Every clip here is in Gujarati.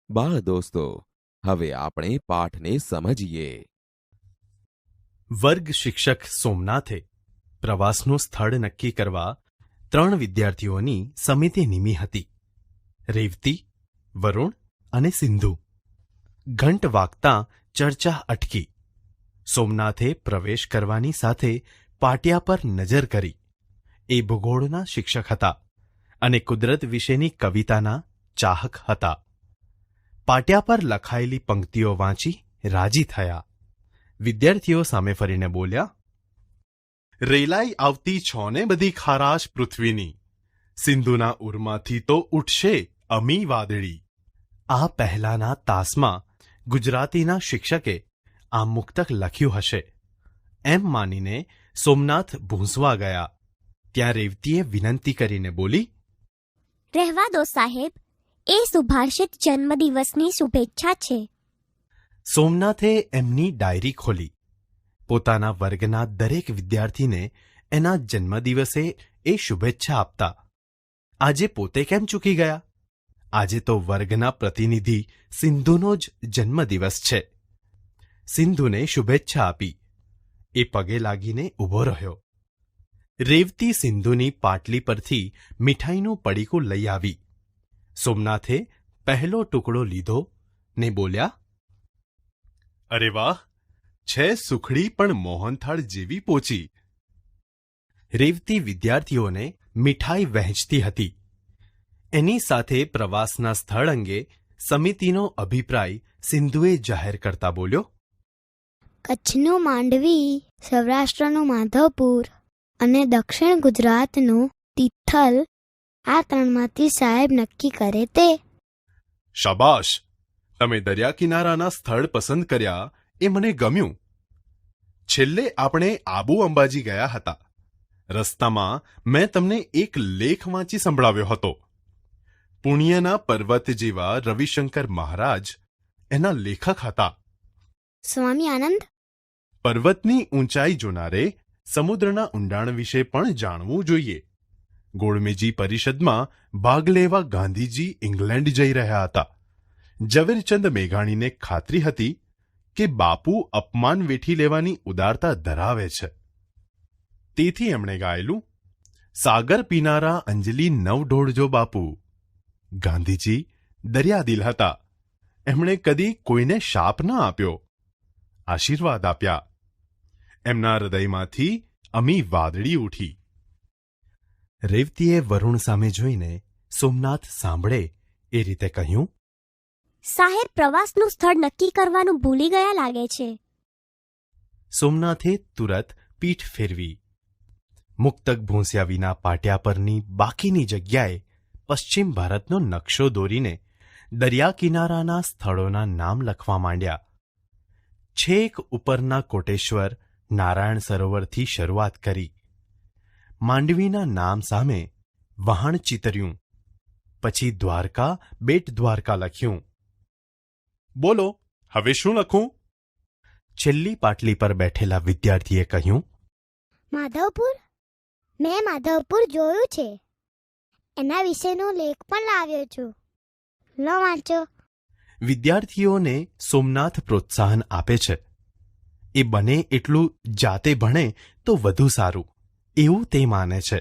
બાળ દોસ્તો, હવે આપણે પાઠને સમજીએ. વર્ગ શિક્ષક સોમનાથે પ્રવાસનું સ્થળ નક્કી કરવા 3 વિદ્યાર્થીઓની સમિતિ નીમી હતી. રેવતી, વરુણ અને સિંધુ. ઘંટ વાગતાં ચર્ચા અટકી. સોમનાથે પ્રવેશ કરવાની સાથે પાટિયા પર નજર કરી. એ ભૂગોળના શિક્ષક હતા અને કુદરત વિશેની કવિતાના ચાહક હતા. પાટિયા પર લખાયેલી પંક્તિઓ વાંચી રાજી થયા. વિદ્યાર્થીઓ સામે ફરીને બોલ્યા, રેલાઈ આવતી છોને બધી ખારાશ પૃથ્વીની, સિંધુના ઉરમાંથી તો ઉઠશે અમી વાદળી. આ પહેલાના તાસમાં ગુજરાતીના શિક્ષકે આ મુક્તક લખ્યું હશે એમ માનીને સોમનાથ ભૂંસવા ગયા. ત્યાં રેવતીએ વિનંતી કરીને બોલી, રહેવા દો સાહેબ, એ સુભાષિત જન્મદિવસની શુભેચ્છા છે. સોમનાથે એમની ડાયરી ખોલી. પોતાના વર્ગના દરેક વિદ્યાર્થીને એના જન્મદિવસે એ શુભેચ્છા આપતા. આજે પોતે કેમ ચૂકી ગયા? આજે તો વર્ગના પ્રતિનિધિ સિંધુનો જ જન્મદિવસ છે. સિંધુને શુભેચ્છા આપી. એ પગે લાગીને ઊભો રહ્યો. રેવતી સિંધુની પાટલી પરથી મીઠાઈનું પડીકું લઈ આવી. સોમનાથે પહેલો ટુકડો લીધો ને બોલ્યા, અરે વાહ, છે સુખડી પણ મોહનથાળ જેવી પોચી. રેવતી વિદ્યાર્થીઓને મીઠાઈ વહેંચતી હતી. એની સાથે પ્રવાસના સ્થળ અંગે સમિતિનો અભિપ્રાય સિંધુએ જાહેર કરતા બોલ્યો, કચ્છનું માંડવી, સૌરાષ્ટ્રનું માધવપુર અને દક્ષિણ ગુજરાતનું તિથલ, આ 3માંથી સાહેબ નક્કી કરે તે. શાબાશ, તમે દરિયા કિનારાના સ્થળ પસંદ કર્યા એ મને ગમ્યું. છેલ્લે આપણે આબુ અંબાજી ગયા હતા. રસ્તામાં મેં તમને એક લેખ વાંચી સંભળાવ્યો હતો. પુણ્યના પર્વત જેવા રવિશંકર મહારાજ એના લેખક હતા. સ્વામી આનંદ? પર્વતની ઊંચાઈ જોનારે સમુદ્રના ઊંડાણ વિશે પણ જાણવું જોઈએ. ગોળમેજી પરિષદમાં ભાગ લેવા ગાંધીજી ઇંગ્લેન્ડ જઈ રહ્યા હતા. ઝવેરચંદ મેઘાણીને ખાતરી હતી કે બાપુ અપમાન વેઠી લેવાની ઉદારતા ધરાવે છે. તેથી એમણે ગાયેલું, સાગર પીનારા અંજલિ નવ ઢોળજો બાપુ. ગાંધીજી દરિયાદિલ હતા. એમણે કદી કોઈને શાપ ન આપ્યો, આશીર્વાદ આપ્યા. એમના હૃદયમાંથી અમી વાદળી ઉઠી. રેવતીએ વરુણ સામે જોઈને સોમનાથ સાંભળે એ રીતે કહ્યું, સાહેબ પ્રવાસનું સ્થળ નક્કી કરવાનું ભૂલી ગયા લાગે છે. સોમનાથે તુરત પીઠ ફેરવી. મુક્તક ભૂંસ્યા વિના પાટિયા પરની બાકીની જગ્યાએ પશ્ચિમ ભારતનો નકશો દોરીને દરિયા કિનારાના સ્થળોના નામ લખવા માંડ્યા. છેક ઉપરના કોટેશ્વર, નારાયણ સરોવરથી શરૂઆત કરી. માંડવીના નામ સામે વહાણ ચિતર્યું. પછી દ્વારકા, બેટ દ્વારકા લખ્યું. બોલો, હવે શું લખું? છેલ્લી પાટલી પર બેઠેલા વિદ્યાર્થીએ કહ્યું, માધવપુર? મેં માધવપુર જોયું છે. એના વિશેનો લેખ પણ લાવ્યો છું. લો વાંચો. વિદ્યાર્થીઓને સોમનાથ પ્રોત્સાહન આપે છે. એ બને એટલું જાતે ભણે તો વધુ સારું એવું તે માને છે.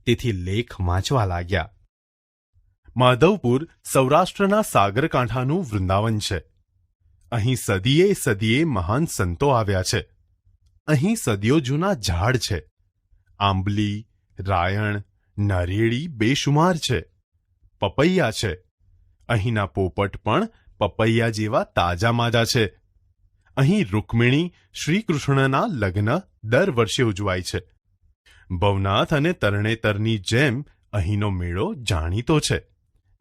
તેથી લેખ વાંચવા લાગ્યા. માધવપુર સૌરાષ્ટ્રના સાગરકાંઠાનું વૃંદાવન છે. અહીં સદીએ સદીએ મહાન સંતો આવ્યા છે. અહીં સદીઓ જૂના ઝાડ છે. આંબલી, રાયણ, નારિયેળી બેશુમાર છે. પપૈયા છે. અહીંના પોપટ પણ પપૈયા જેવા તાજા માજા છે. અહીં રૂકમિણી શ્રીકૃષ્ણના લગ્ન દર વર્ષે ઉજવાય છે. ભવનાથ અને તરણેતરની જેમ અહીંનો મેળો જાણીતો છે.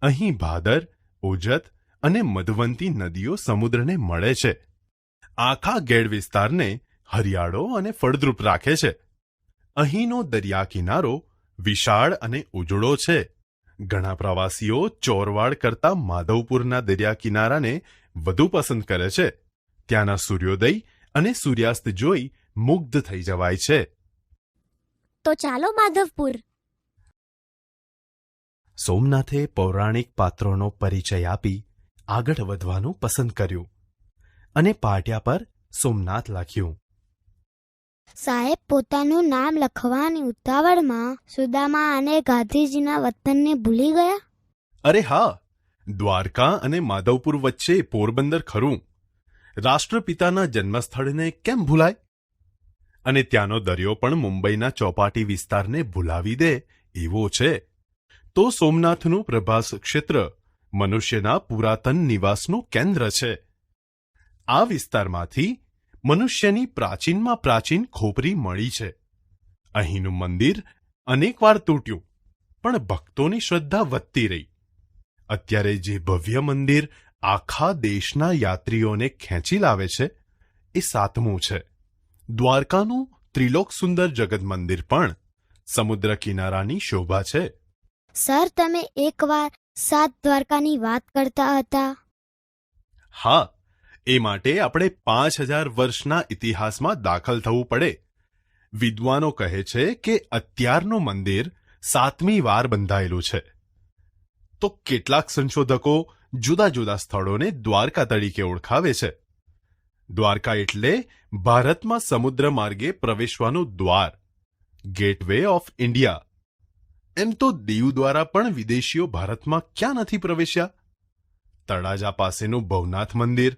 અહીં ભાદર, ઓજત અને મધવંતી નદીઓ સમુદ્રને મળે છે. આખા ગેડ વિસ્તારને હરિયાળો અને ફળદ્રુપ રાખે છે. અહીંનો દરિયા કિનારો વિશાળ અને ઉજળો છે. ઘણા પ્રવાસીઓ ચોરવાડ કરતા માધવપુરના દરિયા કિનારાને વધુ પસંદ કરે છે. ત્યાંના સૂર્યોદય અને સૂર્યાસ્ત જોઈ મુગ્ધ થઈ જવાય છે. તો ચાલો માધવપુર. સોમનાથે પૌરાણિક પાત્રોનો પરિચય આપી આગળ વધવાનું પસંદ કર્યું અને પાટિયા પર સોમનાથ લખ્યું. સાહેબ પોતાનું નામ લખવાની ઉતાવળમાં સુદામા અને ગાંધીજીના વતનને ભૂલી ગયા. અરે હા, દ્વારકા અને માધવપુર વચ્ચે પોરબંદર ખરું. રાષ્ટ્રપિતાના જન્મસ્થળને કેમ ભૂલાય? અને ત્યાંનો દરિયો પણ મુંબઈના ચોપાટી વિસ્તારને ભૂલાવી દે એવો છે. તો સોમનાથનું પ્રભાસ ક્ષેત્ર મનુષ્યના પુરાતન નિવાસનું કેન્દ્ર છે. આ વિસ્તારમાંથી મનુષ્યની પ્રાચીનમાં પ્રાચીન ખોપરી મળી છે. અહીંનું મંદિર અનેકવાર તૂટ્યું, પણ ભક્તોની શ્રદ્ધા વધતી રહી. અત્યારે જે ભવ્ય મંદિર આખા દેશના યાત્રીઓને ખેંચી લાવે છે એ 7મું છે. દ્વારકાનું ત્રિલોક સુંદર જગત મંદિર પણ સમુદ્ર કિનારાની શોભા છે. સર, તમે એકવાર 7 દ્વારકાની વાત કરતા હતા. હા, એ માટે આપણે 5000 વર્ષના ઇતિહાસમાં દાખલ થવું પડે. વિદ્વાનો કહે છે કે અત્યારનું મંદિર 7મી વાર બંધાયેલું છે. તો કેટલાક સંશોધકો જુદા જુદા સ્થળોને દ્વારકા તરીકે ઓળખાવે છે. દ્વારકા એટલે ભારતમાં સમુદ્ર માર્ગે પ્રવેશવાનું દ્વાર, ગેટવે ઓફ ઇન્ડિયા. એમ તો દીવ દ્વારા પણ વિદેશીઓ ભારતમાં ક્યાં નથી પ્રવેશ્યા? તળાજા પાસેનું ભવનાથ મંદિર,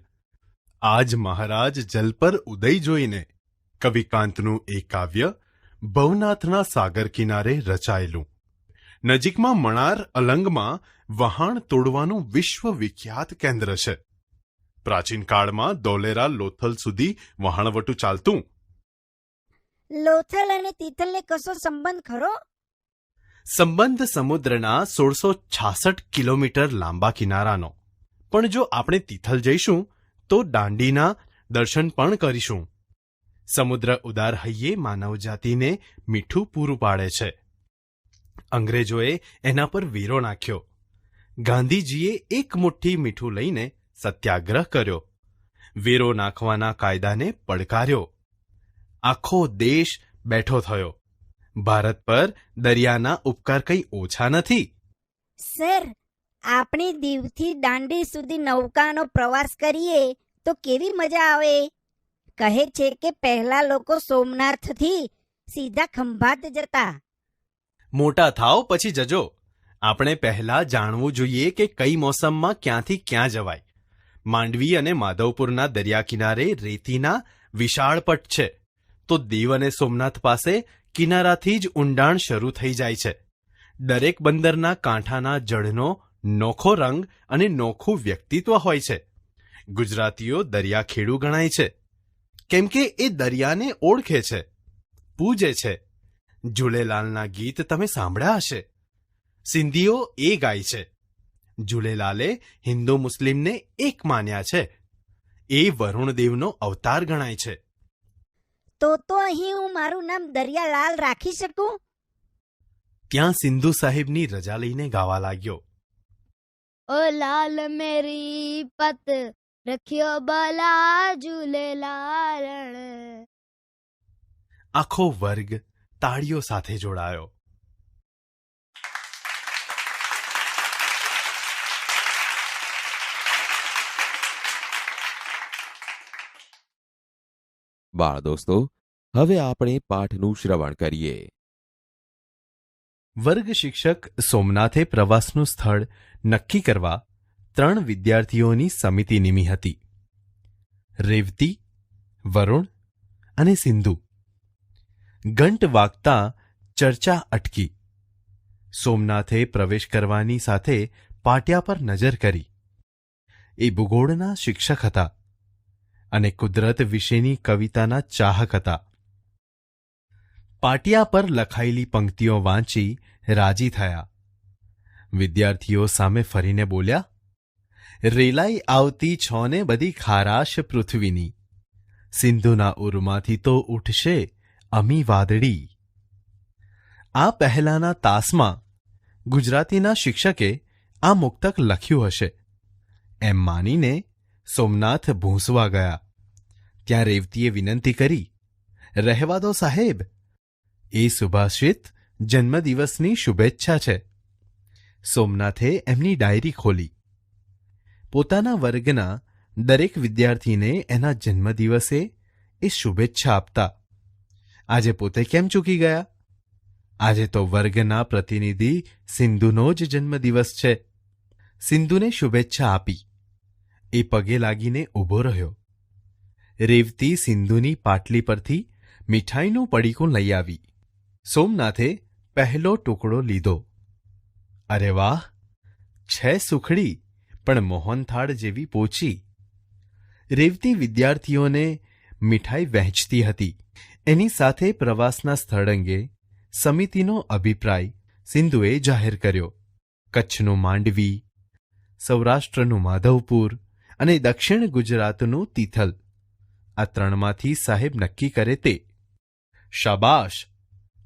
આજ મહારાજ જલ પર ઉદય જોઈને કવિકાંતનું એ કાવ્ય ભવનાથના સાગર કિનારે રચાયેલું. નજીકમાં મણાર અલંગમાં વહાણ તોડવાનું વિશ્વવિખ્યાત કેન્દ્ર છે. પ્રાચીન કાળમાં ધોલેરા લોથલ સુધી વહાણવટું ચાલતું. લોથલ અને તિથલને કશો સંબંધ ખરો? સંબંધ સમુદ્રના 1666 કિલોમીટર લાંબા કિનારાનો. પણ જો આપણે તિથલ જઈશું તો દાંડીના દર્શન પણ કરીશું. સમુદ્ર ઉદાર હૈયે માનવજાતિને મીઠું પૂરું પાડે છે. અંગ્રેજોએ એના પર વેરો નાખ્યો. ગાંધીજીએ એક મુઠ્ઠી મીઠું લઈને સત્યાગ્રહ કર્યો. વેરો નાખવાના કાયદાને પડકાર્યો. આખો દેશ બેઠો થયો. ભારત પર દરિયાના ઉપકાર કંઈ ઓછા નથી. સર, આપણે દીવથી દાંડી સુધી નૌકાનો પ્રવાસ કરીએ તો કેવી મજા આવે. કહે છે કે પહેલા લોકો સોમનાથથી સીધા ખંભાત જતા. મોટા થાવ પછી જજો. આપણે પહેલા જાણવું જોઈએ કે કઈ મોસમમાં ક્યાંથી ક્યાં જવાય. માંડવી અને માધવપુરના દરિયા કિનારે રેતીના વિશાળ પટ છે, તો દીવ અને સોમનાથ પાસે કિનારાથી જ ઊંડાણ શરૂ થઈ જાય છે. દરેક બંદરના કાંઠાના જળનો નોખો રંગ અને નોખું વ્યક્તિત્વ હોય છે. ગુજરાતીઓ દરિયાખેડુ ગણાય છે, કેમ કે એ દરિયાને ઓળખે છે, પૂજે છે. ઝૂલેલાલના ગીત તમે સાંભળ્યા હશે. સિંધીઓ એ ગાય છે. ઝૂલેલાલે હિન્દુ મુસ્લિમને એક માન્યા છે. એ વરુણદેવનો અવતાર ગણાય છે. તો અહીં હું મારું નામ દરિયાલાલ રાખી શકું? ત્યાં સિંધુ સાહેબની રજા લઈને ગાવા લાગ્યો. ઓ લાલ મેરી પત રખ્યો બલા ઝૂલેલાલ. આખો વર્ગ તાળીઓ સાથે જોડાયો. બાળ દોસ્તો, હવે આપણે પાઠનું શ્રવણ કરીએ. વર્ગ શિક્ષક સોમનાથે પ્રવાસનું સ્થળ નક્કી કરવા 3 વિદ્યાર્થીઓની સમિતિ નીમી હતી. રેવતી, વરુણ અને સિંધુ. ઘંટ વાગતા ચર્ચા અટકી. સોમનાથે પ્રવેશ કરવાની સાથે પાટિયા પર નજર કરી. એ ભૂગોળના શિક્ષક હતા અને કુદરત વિશેની કવિતાના ચાહક હતા. પાટિયા પર લખાયેલી પંક્તિઓ વાંચી રાજી થયા. વિદ્યાર્થીઓ સામે ફરીને બોલ્યા, રેલાઈ આવતી છોને બધી ખારાશ પૃથ્વીની, સિંધુના ઉરમાંથી તો ઉઠશે અમી વાદળી. આ પહેલાના તાસમાં ગુજરાતીના શિક્ષકે આ મુક્તક લખ્યું હશે એમ માનીને સોમનાથ ભૂંસવા ગયા. ત્યાં રેવતીએ વિનંતી કરી, રહેવા દો સાહેબ, એ સુભાષિત જન્મદિવસની શુભેચ્છા છે. સોમનાથે એમની ડાયરી ખોલી. પોતાના વર્ગના દરેક વિદ્યાર્થીને એના જન્મદિવસે એ શુભેચ્છા આપતા. આજે પોતે કેમ ચૂકી ગયા? આજે તો વર્ગના પ્રતિનિધિ સિંધુનો જ જન્મદિવસ છે. સિંધુને શુભેચ્છા આપી. એ પગે લાગીને ઊભો રહ્યો. રેવતી સિંધુની પાટલી પરથી મીઠાઈનું પડીકું લઈ આવી. સોમનાથે પહેલો ટુકડો લીધો. અરે વાહ, છે સુખડી પણ મોહનથાળ જેવી પોચી. રેવતી વિદ્યાર્થીઓને મીઠાઈ વહેંચતી હતી. એની સાથે પ્રવાસના સ્થળ અંગે સમિતિનો અભિપ્રાય સિંધુએ જાહેર કર્યો. કચ્છનું માંડવી, સૌરાષ્ટ્રનું માધવપુર અને દક્ષિણ ગુજરાતનું તિથલ, આ ત્રણમાંથી સાહેબ નક્કી કરે તે. શાબાશ,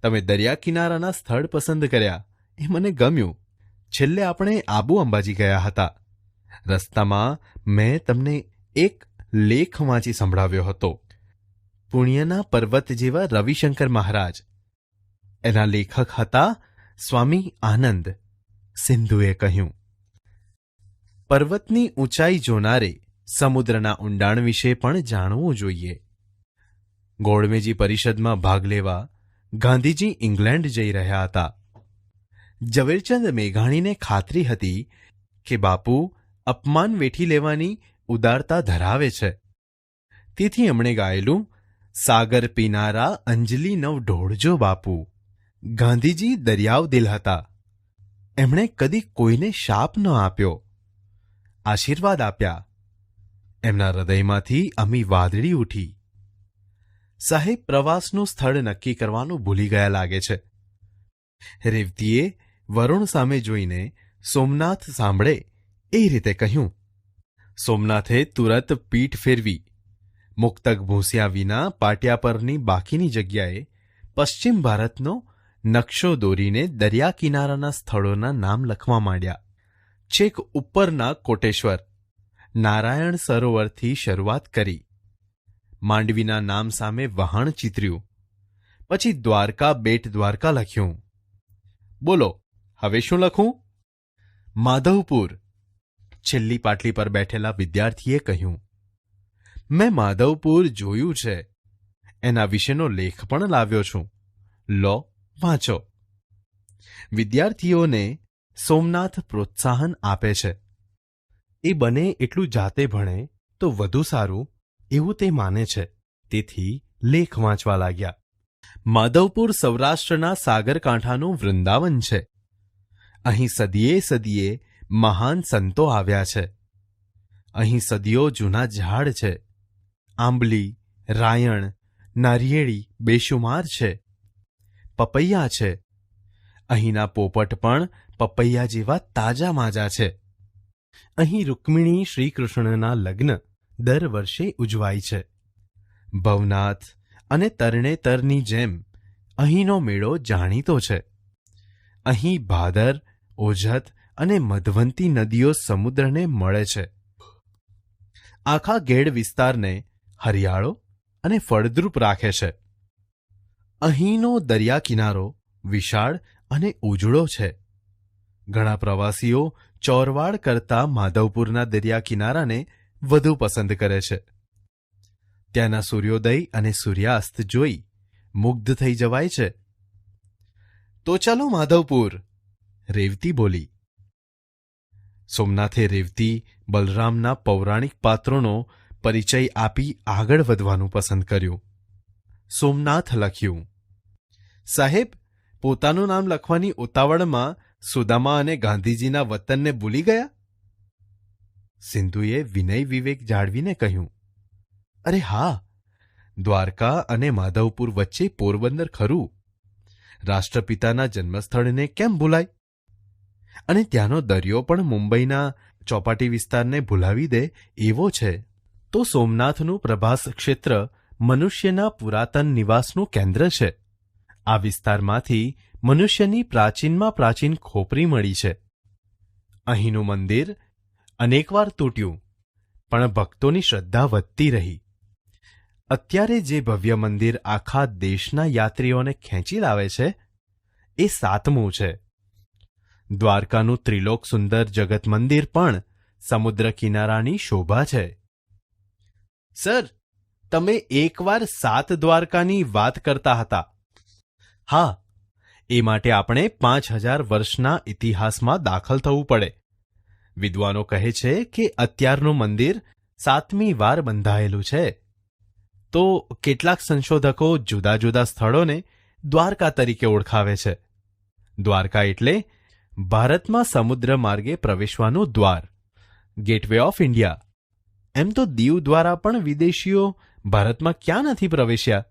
તમે દરિયા કિનારાના સ્થળ પસંદ કર્યા, એ મને ગમ્યું. છેલ્લે આપણે આબુ અંબાજી ગયા હતા. રસ્તામાં મેં તમને એક લેખ વાંચી સંભળાવ્યો હતો. પુણ્યના પર્વત જેવા રવિશંકર મહારાજ. એના લેખક હતા સ્વામી આનંદ. સિંધુએ કહ્યું, પર્વતની ઊંચાઈ જોનારે સમુદ્રના ઊંડાણ વિશે પણ જાણવું જોઈએ. ગોળમેજી પરિષદમાં ભાગ લેવા ગાંધીજી ઇંગ્લેન્ડ જઈ રહ્યા હતા. ઝવેરચંદ મેઘાણીને ખાતરી હતી કે બાપુ અપમાન વેઠી લેવાની ઉદારતા ધરાવે છે. તેથી એમણે ગાયેલું, સાગર પીનારા અંજલિ નવ ઢોળજો બાપુ. ગાંધીજી દરિયાવ દિલ હતા. એમણે કદી કોઈને શાપ ન આપ્યો, આશીર્વાદ આપ્યા. એમના હૃદયમાંથી અમી વાદળી ઉઠી. સાહેબ પ્રવાસનું સ્થળ નક્કી કરવાનું ભૂલી ગયા લાગે છે. રેવતીએ વરુણ સામે જોઈને સોમનાથ સાંભળે એ રીતે કહ્યું. સોમનાથે તુરત પીઠ ફેરવી મુક્તક ભૂંસ્યા વિના પાટિયા પરની બાકીની જગ્યાએ પશ્ચિમ ભારતનો નકશો દોરીને દરિયા કિનારાના સ્થળોના નામ લખવા માંડ્યા. છેક ઉપરના કોટેશ્વર, નારાયણ સરોવરથી શરૂઆત કરી. માંડવીના નામ સામે વહાણ ચિતર્યું. પછી દ્વારકા બેટ દ્વારકા લખ્યું. બોલો, હવે શું લખું? માધવપુર. છેલ્લી પાટલી પર બેઠેલા વિદ્યાર્થીએ કહ્યું, મેં માધવપુર જોયું છે. એના વિશેનો લેખ પણ લાવ્યો છું. લો, વાંચો. વિદ્યાર્થીઓને સોમનાથ પ્રોત્સાહન આપે છે. એ બને એટલું જાતે ભણે તો વધુ સારું એવું તે માને છે. તેથી લેખ વાંચવા લાગ્યા. માધવપુર સૌરાષ્ટ્રના સાગરકાંઠાનું વૃંદાવન છે. અહીં સદીએ સદીએ મહાન સંતો આવ્યા છે. અહીં સદીઓ જૂના ઝાડ છે. આંબલી, રાયણ, નારિયેળી બેશુમાર છે. પપૈયા છે. અહીંના પોપટ પણ પપૈયા જેવા તાજા માજા છે. અહીં રૂક્મિણી શ્રીકૃષ્ણના લગ્ન દર વર્ષે ઉજવાય છે. ભવનાથ અને તરણેતરની જેમ અહીંનો મેળો જાણીતો છે. અહીં ભાદર, ઓઝત અને મધવંતી નદીઓ સમુદ્રને મળે છે. આખા ગેડ વિસ્તારને હરિયાળો અને ફળદ્રુપ રાખે છે. અહીંનો દરિયા કિનારો વિશાળ અને ઉજળો છે. ઘણા પ્રવાસીઓ ચોરવાડ કરતા માધવપુરના દરિયા કિનારાને વધુ પસંદ કરે છે. ત્યાંના સૂર્યોદય અને સૂર્યાસ્ત જોઈ મુગ્ધ થઈ જવાય છે. તો ચાલો માધવપુર, રેવતી બોલી. સોમનાથે રેવતી, બલરામના પૌરાણિક પાત્રોનો પરિચય આપી આગળ વધવાનું પસંદ કર્યું. સોમનાથ લખ્યું. સાહેબ, પોતાનું નામ લખવાની ઉતાવળમાં સુદામા અને ગાંધીજીના વતનને ભૂલી ગયા? સિંધુએ વિનય વિવેક જાળવીને કહ્યું, અરે હા, દ્વારકા અને માધવપુર વચ્ચે પોરબંદર ખરું. રાષ્ટ્રપિતાના જન્મસ્થળને કેમ ભૂલાય? અને ત્યાંનો દરિયો પણ મુંબઈના ચોપાટી વિસ્તારને ભૂલાવી દે એવો છે. તો સોમનાથનું પ્રભાસ ક્ષેત્ર મનુષ્યના પુરાતન નિવાસનું કેન્દ્ર છે. આ વિસ્તારમાંથી મનુષ્યની પ્રાચીનમાં પ્રાચીન ખોપરી મળી છે. અહીંનું મંદિર અનેકવાર તૂટ્યું, પણ ભક્તોની શ્રદ્ધા વધતી રહી. અત્યારે જે ભવ્ય મંદિર આખા દેશના યાત્રીઓને ખેંચી લાવે છે એ 7મું છે. દ્વારકાનું ત્રિલોક સુંદર જગત મંદિર પણ સમુદ્ર કિનારાની શોભા છે. સર, તમે એકવાર 7 દ્વારકાની વાત કરતા હતા. હા, એ માટે આપણે 5000 વર્ષના ઇતિહાસમાં દાખલ થવું પડે. વિદ્વાનો કહે છે કે અત્યારનું મંદિર 7મી વાર બંધાયેલું છે. તો કેટલાક સંશોધકો જુદા જુદા સ્થળોને દ્વારકા તરીકે ઓળખાવે છે. દ્વારકા એટલે ભારતમાં સમુદ્ર માર્ગે પ્રવેશવાનું દ્વાર, ગેટવે ઓફ ઇન્ડિયા. એમ તો દીવ દ્વારા પણ વિદેશીઓ ભારતમાં ક્યાં નથી પ્રવેશ્યા.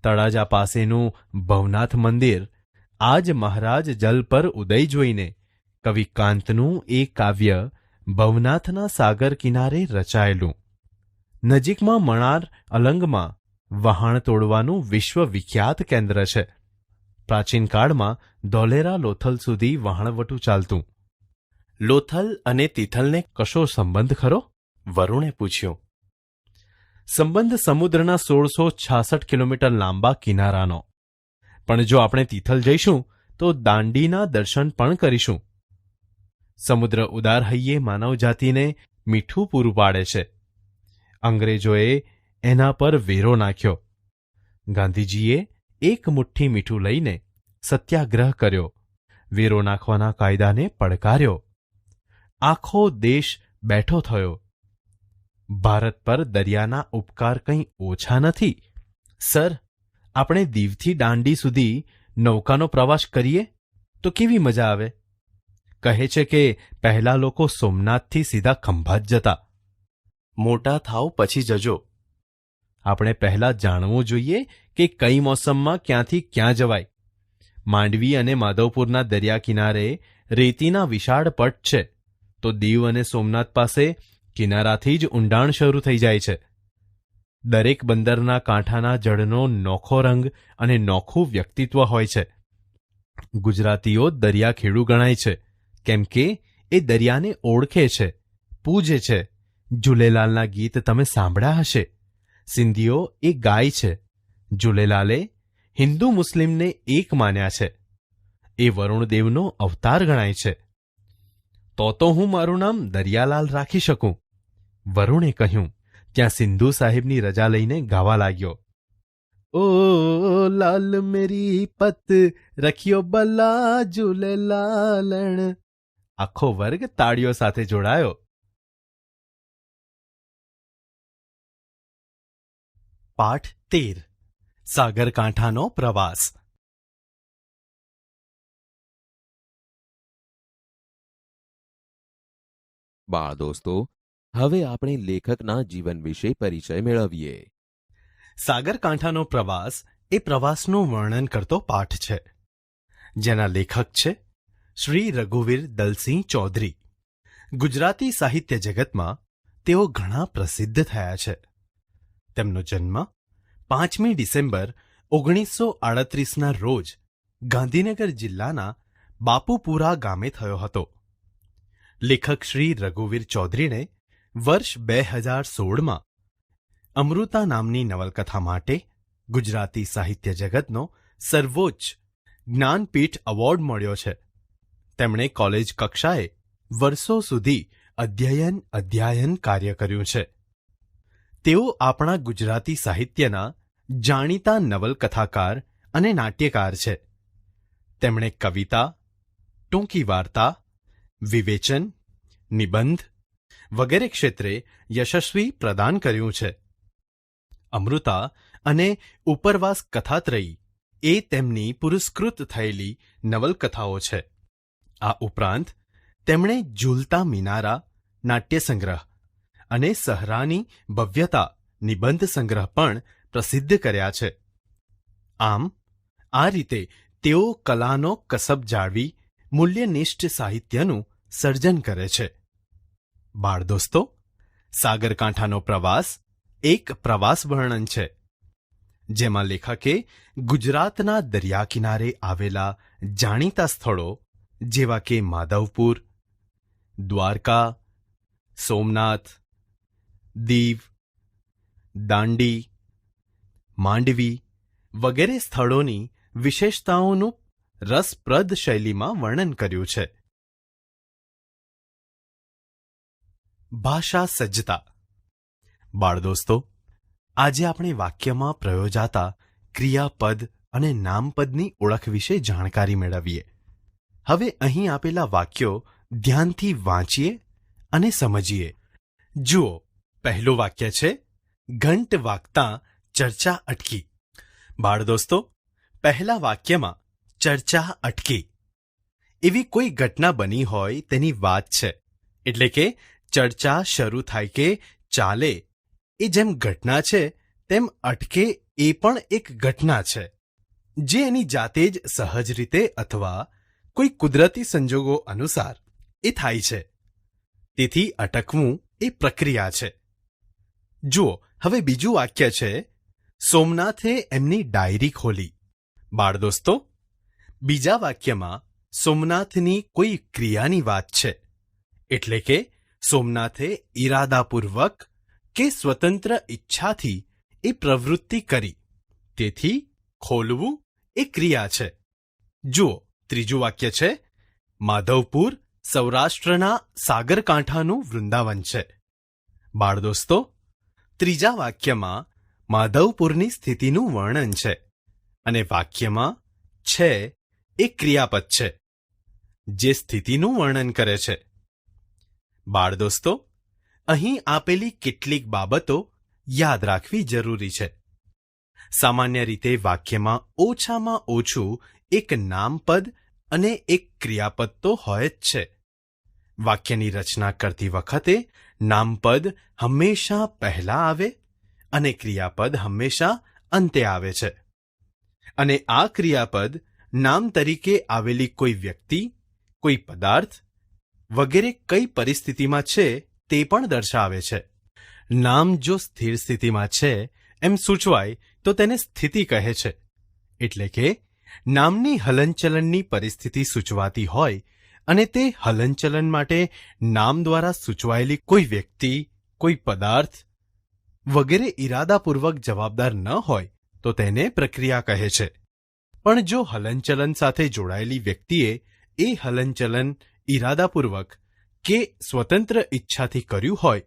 તળાજા પાસેનું ભવનાથ મંદિર આજ મહારાજ જલ પર ઉદય જોઈને કવિ કાંતનું એ કાવ્ય ભવનાથના સાગર કિનારે રચાયેલું. નજીકમાં મણાર અલંગમાં વહાણ તોડવાનું વિશ્વવિખ્યાત કેન્દ્ર છે. પ્રાચીન કાળમાં ધોલેરા લોથલ સુધી વહાણવટું ચાલતું. લોથલ અને તિથલને કશો સંબંધ ખરો? વરુણે પૂછ્યું. સંબંધ સમુદ્રના 1666 કિલોમીટર લાંબા કિનારાનો. પણ જો આપણે તિથલ જઈશું તો દાંડીના દર્શન પણ કરીશું. સમુદ્ર ઉદાર હૈયે માનવજાતિને મીઠું પૂરું પાડે છે. અંગ્રેજોએ એના પર વેરો નાખ્યો. ગાંધીજીએ એક મુઠ્ઠી મીઠું લઈને સત્યાગ્રહ કર્યો. વેરો નાખવાના કાયદાને પડકાર્યો. આખો દેશ બેઠો થયો. ભારત પર દરિયાના ઉપકાર કંઈ ઓછા નથી. સર, આપણે દીવથી દાંડી સુધી નૌકાનો પ્રવાસ કરીએ તો કેવી મજા આવે. કહે છે કે પહેલા લોકો સોમનાથથી સીધા ખંભાત જતા. મોટા થાવ પછી જજો. આપણે પહેલા જાણવું જોઈએ કે કઈ મોસમમાં ક્યાંથી ક્યાં જવાય. માંડવી અને માધવપુરના દરિયા કિનારે રેતીના વિશાળ પટ છે, તો દીવ અને સોમનાથ પાસે કિનારાથી જ ઊંડાણ શરૂ થઈ જાય છે. દરેક બંદરના કાંઠાના જળનો નોખો રંગ અને નોખું વ્યક્તિત્વ હોય છે. ગુજરાતીઓ દરિયા ખેડૂ ગણાય છે, કેમ કે એ દરિયાને ઓળખે છે, પૂજે છે. ઝૂલેલાલના ગીત તમે સાંભળ્યા હશે. સિંધીઓ એ ગાય છે. ઝૂલેલાલે હિન્દુ મુસ્લિમને એક માન્યા છે. એ વરુણદેવનો અવતાર ગણાય છે. તો હું મારું નામ દરિયાલાલ રાખી શકું. વરુણે કહ્યું. ત્યાં સિંધુ સાહેબની રજા લઈને ગાવા લાગ્યો. ઓ લાલ મેરી પત રખ્યો બલા ઝૂલેલાલણ. આખો વર્ગ તાળીઓ સાથે જોડાયો. પાઠ 13. સાગરકાંઠાનો પ્રવાસ. બાળ દોસ્તો, હવે આપણે લેખકના જીવન વિશે પરિચય મેળવીએ. સાગરકાંઠાનો પ્રવાસ એ પ્રવાસનું વર્ણન કરતો પાઠ છે, જેના લેખક છે શ્રી રઘુવીર દલસિંહ ચૌધરી. ગુજરાતી સાહિત્ય જગતમાં તેઓ ઘણા પ્રસિદ્ધ થયા છે. તેમનો જન્મ 5મી ડિસેમ્બર 1938ના રોજ ગાંધીનગર જિલ્લાના બાપુપુરા ગામે થયો હતો. લેખક શ્રી રઘુવીર ચૌધરીને વર્ષ 2016માં અમૃતા નામની નવલકથા માટે ગુજરાતી સાહિત્ય જગતનો સર્વોચ્ચ જ્ઞાનપીઠ એવોર્ડ મળ્યો છે. તેમણે કોલેજ કક્ષાએ વર્ષો સુધી અધ્યયન કાર્ય કર્યું છે. તેઓ આપણા ગુજરાતી સાહિત્યના જાણીતા નવલકથાકાર અને નાટ્યકાર છે. તેમણે કવિતા, ટૂંકી વાર્તા, વિવેચન, નિબંધ વગેરે ક્ષેત્રે યશસ્વી પ્રદાન કર્યું છે. અમૃતા અને ઉપરવાસ કથાત્રયી એ તેમની પુરસ્કૃત થયેલી નવલકથાઓ છે. આ ઉપરાંત તેમણે ઝૂલતા મિનારા નાટ્યસંગ્રહ અને સહરાની ભવ્યતા નિબંધ સંગ્રહ પણ પ્રસિદ્ધ કર્યા છે. આમ આ રીતે તેઓ કલાનો કસબ જાળવી મૂલ્યનિષ્ઠ સાહિત્યનું સર્જન કરે છે. બાળ દોસ્તો, સાગરકાંઠાનો પ્રવાસ એક પ્રવાસ વર્ણન છે, જેમાં લેખકે ગુજરાતના દરિયા કિનારે આવેલા જાણીતા સ્થળો જેવા કે માધવપુર, દ્વારકા, સોમનાથ, દીવ, દાંડી, માંડવી વગેરે સ્થળોની વિશેષતાઓનું રસપ્રદ શૈલીમાં વર્ણન કર્યું છે. ભાષા સજ્જતા. બાળદોસ્તો, આજે આપણે વાક્યમાં પ્રયોજાતા ક્રિયાપદ અને નામપદની ઓળખ વિશે જાણકારી મેળવીએ. હવે અહીં આપેલા વાક્યો ધ્યાનથી વાંચીએ અને સમજીએ. જુઓ, પહેલું વાક્ય છે ઘંટ વાગતા ચર્ચા અટકી. બાળદોસ્તો, પહેલા વાક્યમાં ચર્ચા અટકી એવી કોઈ ઘટના બની હોય તેની વાત છે. એટલે કે ચર્ચા શરૂ થાય કે ચાલે એ જેમ ઘટના છે તેમ અટકે એ પણ એક ઘટના છે, જે એની જાતે જ સહજ રીતે અથવા કોઈ કુદરતી સંજોગો અનુસાર એ થાય છે. તેથી અટકવું એ પ્રક્રિયા છે. જુઓ, હવે બીજું વાક્ય છે સોમનાથે એમની ડાયરી ખોલી. બાળદોસ્તો, બીજા વાક્યમાં સોમનાથની કોઈ ક્રિયાની વાત છે. એટલે કે સોમનાથે ઈરાદાપૂર્વક કે સ્વતંત્ર ઈચ્છાથી એ પ્રવૃત્તિ કરી. તેથી ખોલવું એ ક્રિયા છે. જુઓ, ત્રીજું વાક્ય છે માધવપુર સૌરાષ્ટ્રના સાગરકાંઠાનું વૃંદાવન છે. બાળદોસ્તો, ત્રીજા વાક્યમાં માધવપુરની સ્થિતિનું વર્ણન છે અને વાક્યમાં છે એ ક્રિયાપદ છે જે સ્થિતિનું વર્ણન કરે છે. બાળદોસ્તો, અહીં આપેલી કેટલીક બાબતો યાદ રાખવી જરૂરી છે. સામાન્ય રીતે વાક્યમાં ઓછામાં ઓછું એક નામપદ અને એક ક્રિયાપદ તો હોય જ છે. વાક્યની રચના કરતી વખતે નામપદ હંમેશા પહેલા આવે અને ક્રિયાપદ હંમેશા અંતે આવે છે. અને આ ક્રિયાપદ નામ તરીકે આવેલી કોઈ વ્યક્તિ, કોઈ પદાર્થ વગેરે કઈ પરિસ્થિતિમાં છે તે પણ દર્શાવે છે. નામ જો સ્થિર સ્થિતિમાં છે એમ સૂચવાય તો તેને સ્થિતિ કહે છે. એટલે કે નામની હલનચલનની પરિસ્થિતિ સૂચવાતી હોય અને તે હલનચલન માટે નામ દ્વારા સૂચવાયેલી કોઈ વ્યક્તિ, કોઈ પદાર્થ વગેરે ઈરાદાપૂર્વક જવાબદાર ન હોય તો તેને પ્રક્રિયા કહે છે. પણ જો હલનચલન સાથે જોડાયેલી વ્યક્તિએ એ હલનચલન ઈરાદાપૂર્વક કે સ્વતંત્ર ઈચ્છાથી કર્યું હોય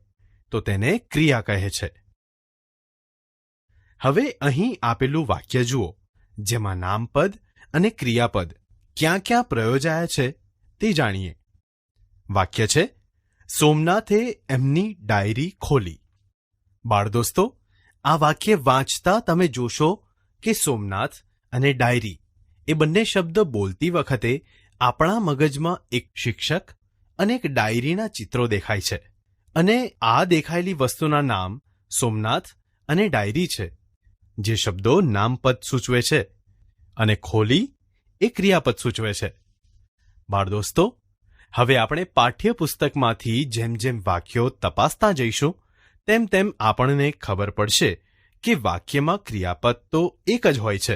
તો તેને ક્રિયા કહે છે. હવે અહીં આપેલું વાક્ય જુઓ, જેમાં નામપદ અને ક્રિયાપદ ક્યાં ક્યાં પ્રયોજાયા છે તે જાણીએ. વાક્ય છે સોમનાથે એમની ડાયરી ખોલી. બાળદોસ્તો, આ વાક્ય વાંચતા તમે જોશો કે સોમનાથ અને ડાયરી એ બંને શબ્દ બોલતી વખતે આપણા મગજમાં એક શિક્ષક અને એક ડાયરીના ચિત્રો દેખાય છે. અને આ દેખાયેલી વસ્તુના નામ સોમનાથ અને ડાયરી છે, જે શબ્દો નામપદ સૂચવે છે અને ખોલી એ ક્રિયાપદ સૂચવે છે. બાળદોસ્તો, હવે આપણે પાઠ્યપુસ્તકમાંથી જેમ જેમ વાક્યો તપાસતા જઈશું તેમ તેમ આપણને ખબર પડશે કે વાક્યમાં ક્રિયાપદ તો એક જ હોય છે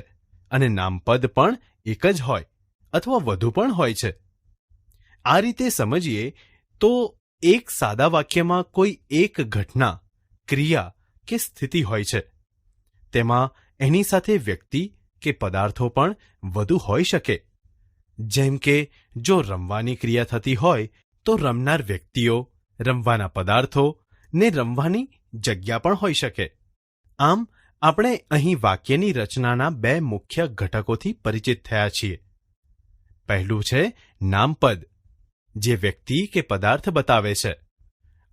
અને નામપદ પણ એક જ હોય અથવા વધુ પણ હોય છે. આ રીતે સમજીએ તો એક સાદા વાક્યમાં કોઈ એક ઘટના, ક્રિયા કે સ્થિતિ હોય છે. તેમાં એની સાથે વ્યક્તિ કે પદાર્થો પણ વધુ હોઈ શકે. જેમ કે જો રમવાની ક્રિયા થતી હોય તો રમનાર વ્યક્તિઓ, રમવાના પદાર્થો ને રમવાની જગ્યા પણ હોઈ શકે. આમ આપણે અહીં વાક્યની રચનાના બે મુખ્ય ઘટકોથી પરિચિત થયા છીએ. પહેલું છે નામપદ, જે વ્યક્તિ કે પદાર્થ બતાવે છે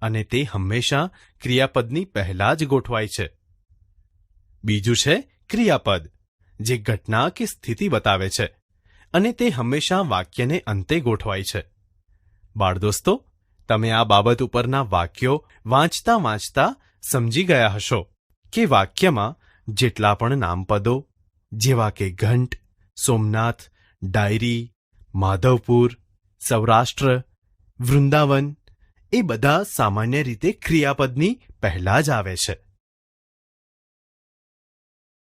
અને તે હંમેશા ક્રિયાપદની પહેલા જ ગોઠવાય છે. બીજું છે ક્રિયાપદ, જે ઘટના કે સ્થિતિ બતાવે છે અને તે હંમેશા વાક્યને અંતે ગોઠવાય છે. બાળદોસ્તો, તમે આ બાબત ઉપરના વાક્યો વાંચતા વાંચતા સમજી ગયા હશો કે વાક્યમાં જેટલા પણ નામપદો જેવા કે ઘંટ, સોમનાથ, ડાયરી, માધવપુર, સૌરાષ્ટ્ર, વૃંદાવન એ બધા સામાન્ય રીતે ક્રિયાપદની પહેલા જ આવે છે.